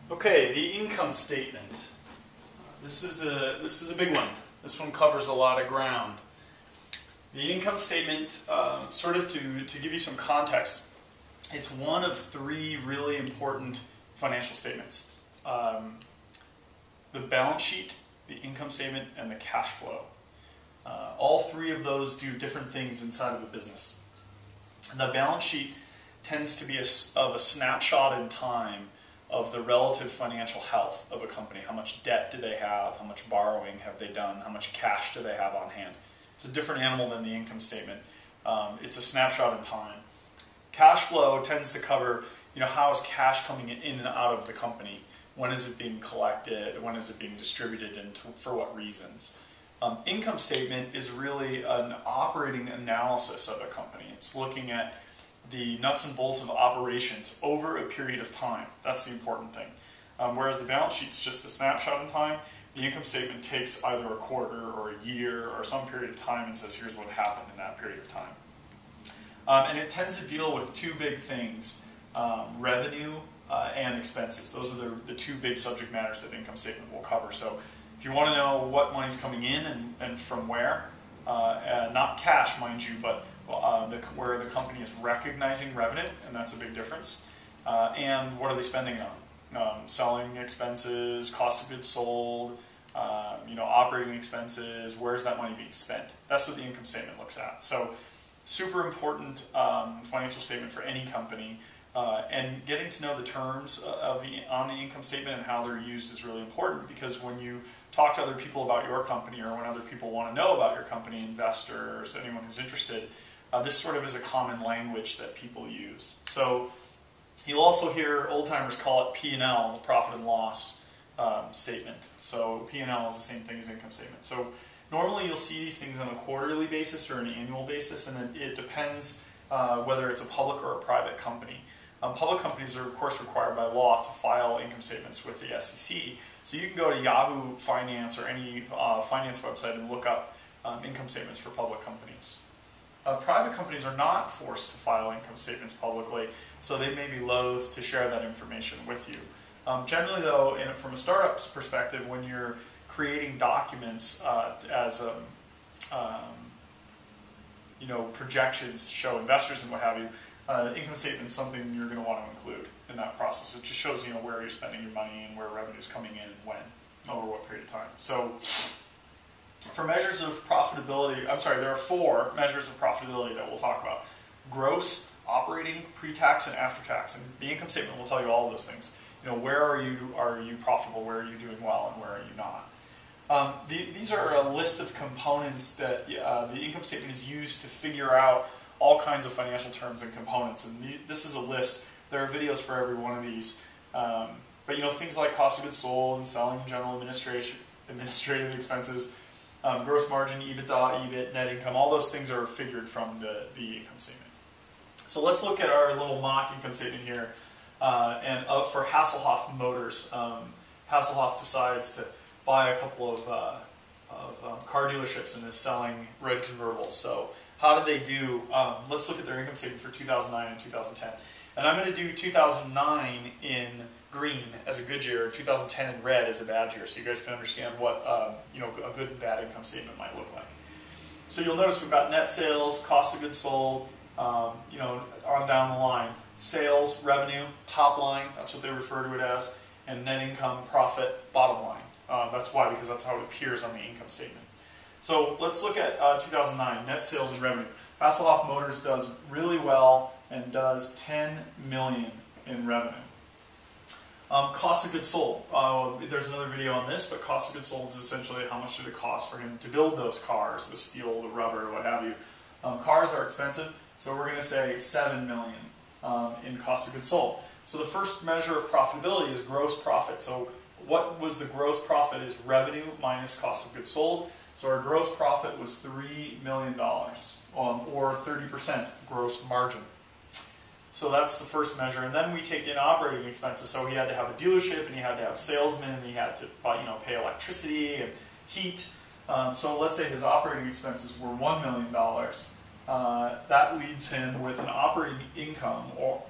Okay, the income statement. This is a big one. This one covers a lot of ground. The income statement, sort of to give you some context, it's one of three really important financial statements. The balance sheet, the income statement, and the cash flow. All three of those do different things inside of a business. The balance sheet tends to be of a snapshot in time of the relative financial health of a company. How much debt do they have? How much borrowing have they done? How much cash do they have on hand? It's a different animal than the income statement. It's a snapshot in time. Cash flow tends to cover, how is cash coming in and out of the company? When is it being collected? When is it being distributed, and for what reasons? Income statement is really an operating analysis of a company. It's looking at the nuts and bolts of operations over a period of time. That's the important thing. Whereas the balance sheet's just a snapshot in time, the income statement takes either a quarter or a year or some period of time and says, here's what happened in that period of time. And it tends to deal with two big things, revenue and expenses. Those are the two big subject matters that income statement will cover. So if you want to know what money's coming in and from where, not cash, mind you, but where the company is recognizing revenue, and that's a big difference, and what are they spending it on? Selling expenses, cost of goods sold, operating expenses, where's that money being spent? That's what the income statement looks at. So super important financial statement for any company, and getting to know the terms on the income statement and how they're used is really important, because when you talk to other people about your company, or when other people want to know about your company, investors, anyone who's interested, this sort of is a common language that people use. So you'll also hear old-timers call it P&L, the profit and loss statement. So P&L is the same thing as income statement. So normally you'll see these things on a quarterly basis or an annual basis, and it depends whether it's a public or a private company. Public companies are, of course, required by law to file income statements with the SEC. So you can go to Yahoo Finance or any finance website and look up income statements for public companies. Private companies are not forced to file income statements publicly, so they may be loath to share that information with you. Generally, though, from a startup's perspective, when you're creating documents as projections to show investors and what have you, income statement is something you're going to want to include in that process. It just shows where you're spending your money and where revenue is coming in and when, over what period of time. So for measures of profitability, there are 4 measures of profitability that we'll talk about: gross, operating, pre-tax, and after-tax. And the income statement will tell you all of those things. Where are you profitable, where are you doing well, and where are you not? These are a list of components that the income statement is used to figure out all kinds of financial terms and components. And this is a list. There are videos for every one of these. But things like cost of goods sold and selling and general administrative expenses, gross margin, EBITDA, EBIT, net income, all those things are figured from the income statement. So let's look at our little mock income statement here. For Hasselhoff Motors, Hasselhoff decides to buy a couple of car dealerships and is selling red convertibles. So how did they do? Let's look at their income statement for 2009 and 2010. And I'm going to do 2009 in green as a good year, 2010 in red as a bad year, so you guys can understand what a good and bad income statement might look like. So you'll notice we've got net sales, cost of goods sold, on down the line. Sales, revenue, top line, that's what they refer to it as, and net income, profit, bottom line. That's why, because that's how it appears on the income statement. So let's look at 2009, net sales and revenue. Hasselhoff Motors does really well and does $10 million in revenue. Cost of goods sold. There's another video on this, but cost of goods sold is essentially how much did it cost for him to build those cars, the steel, the rubber, what have you. Cars are expensive, so we're going to say $7 million in cost of goods sold. So the first measure of profitability is gross profit. So what was the gross profit is revenue minus cost of goods sold. So our gross profit was $3 million, or 30% gross margin. So that's the first measure. And then we take in operating expenses. So he had to have a dealership, and he had to have salesmen, and he had to pay electricity and heat. So let's say his operating expenses were $1 million. That leaves him with an operating income,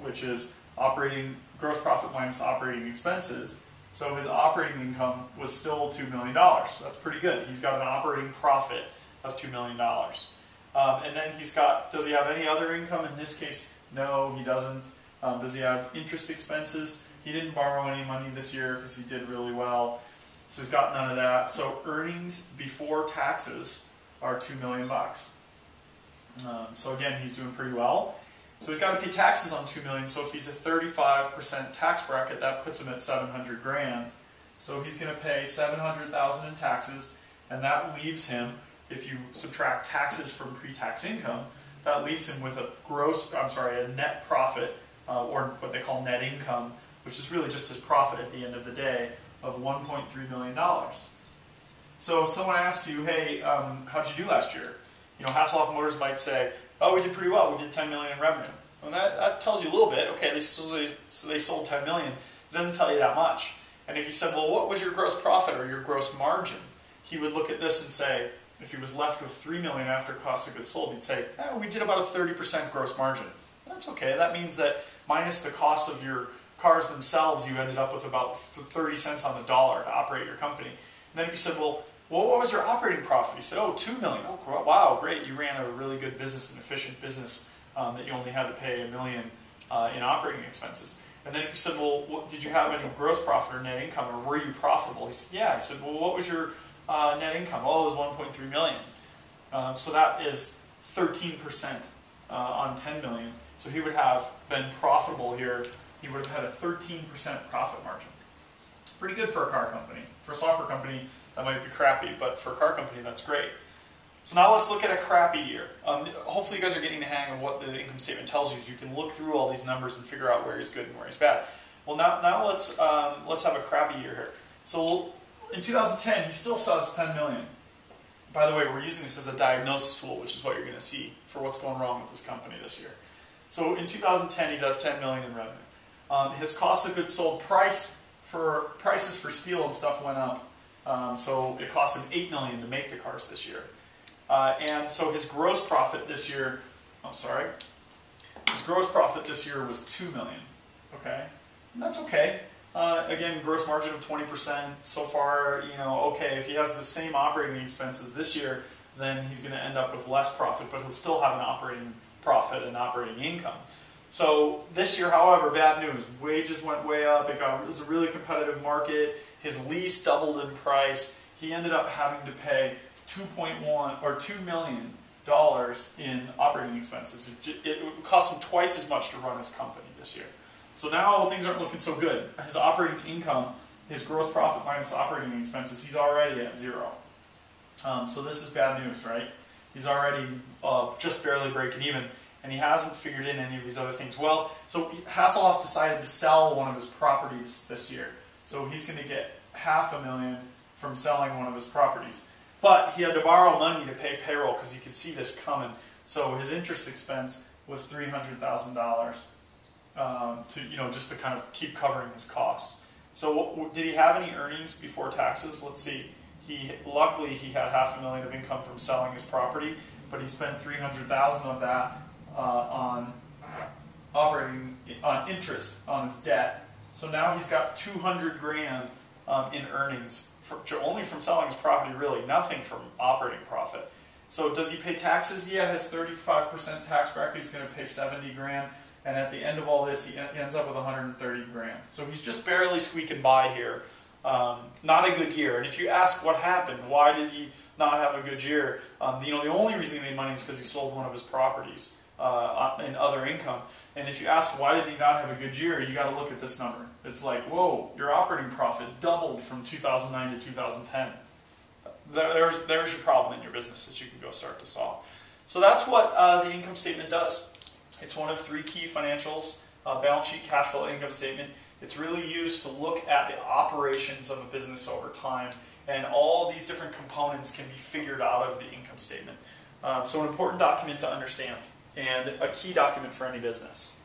which is gross profit minus operating expenses. So his operating income was still $2 million. So that's pretty good. He's got an operating profit of $2 million. And then does he have any other income? In this case, no, he doesn't. Does he have interest expenses? He didn't borrow any money this year because he did really well. So he's got none of that. So earnings before taxes are $2 million. So again, he's doing pretty well. So he's got to pay taxes on $2 million. So if he's a 35% tax bracket, that puts him at 700 grand. So he's going to pay 700,000 in taxes, and that leaves him, if you subtract taxes from pre-tax income, that leaves him with a net profit, or what they call net income, which is really just his profit at the end of the day, of $1.3 million. So if someone asks you, hey, how'd you do last year? Hasselhoff Motors might say, oh, we did pretty well. We did 10 million in revenue. And that tells you a little bit. Okay, they sold 10 million. It doesn't tell you that much. And if you said, well, what was your gross profit or your gross margin? He would look at this and say, if he was left with 3 million after cost of goods sold, he'd say, we did about a 30% gross margin. That's okay. That means that minus the cost of your cars themselves, you ended up with about 30 cents on the dollar to operate your company. And then if you said, well, what was your operating profit? He said, 2 million. Oh, wow, great. You ran a really good business, an efficient business, that you only had to pay $1 million in operating expenses. And then if you said, well, did you have any gross profit or net income, or were you profitable? He said, yeah. He said, well, what was your net income? Oh, it was 1.3 million. So that is 13% on 10 million. So he would have been profitable here. He would have had a 13% profit margin. Pretty good for a car company. For a software company, that might be crappy, but for a car company, that's great. So now let's look at a crappy year. Hopefully you guys are getting the hang of what the income statement tells you. So you can look through all these numbers and figure out where he's good and where he's bad. Well, now let's have a crappy year here. So in 2010, he still sells 10 million. By the way, we're using this as a diagnosis tool, which is what you're going to see for what's going wrong with this company this year. So in 2010, he does 10 million in revenue. His cost of goods sold prices for steel and stuff went up. So it cost him 8 million to make the cars this year. And so his gross profit this year, his gross profit this year was 2 million. Okay, and that's okay. Again, gross margin of 20%. So far, okay. If he has the same operating expenses this year, then he's going to end up with less profit, but he'll still have an operating profit and operating income. So this year, however, bad news. Wages went way up. It was a really competitive market. His lease doubled in price. He ended up having to pay $2 million in operating expenses. It cost him twice as much to run his company this year. So now things aren't looking so good. His operating income, his gross profit minus operating expenses, he's already at zero. So this is bad news, right? He's already just barely breaking even, and he hasn't figured in any of these other things. Well, so Hasselhoff decided to sell one of his properties this year. So he's going to get $500,000 from selling one of his properties. But he had to borrow money to pay payroll because he could see this coming. So his interest expense was $300,000 just to kind of keep covering his costs. So did he have any earnings before taxes? Let's see. Luckily he had $500,000 of income from selling his property, but he spent $300,000 of that on interest on his debt. So now he's got 200 grand in earnings only from selling his property, really nothing from operating profit. So does he pay taxes? Yeah, his 35% tax bracket, he's going to pay 70 grand, and at the end of all this, he ends up with 130 grand. So he's just barely squeaking by here. Not a good year. And if you ask what happened, why did he not have a good year? The only reason he made money is because he sold one of his properties in other income. And if you ask why did he not have a good year, you got to look at this number. It's like, whoa, your operating profit doubled from 2009 to 2010. There's your problem in your business that you can go start to solve. So that's what the income statement does. It's one of 3 key financials: balance sheet, cash flow, income statement. It's really used to look at the operations of a business over time, and all these different components can be figured out of the income statement. So an important document to understand, and a key document for any business.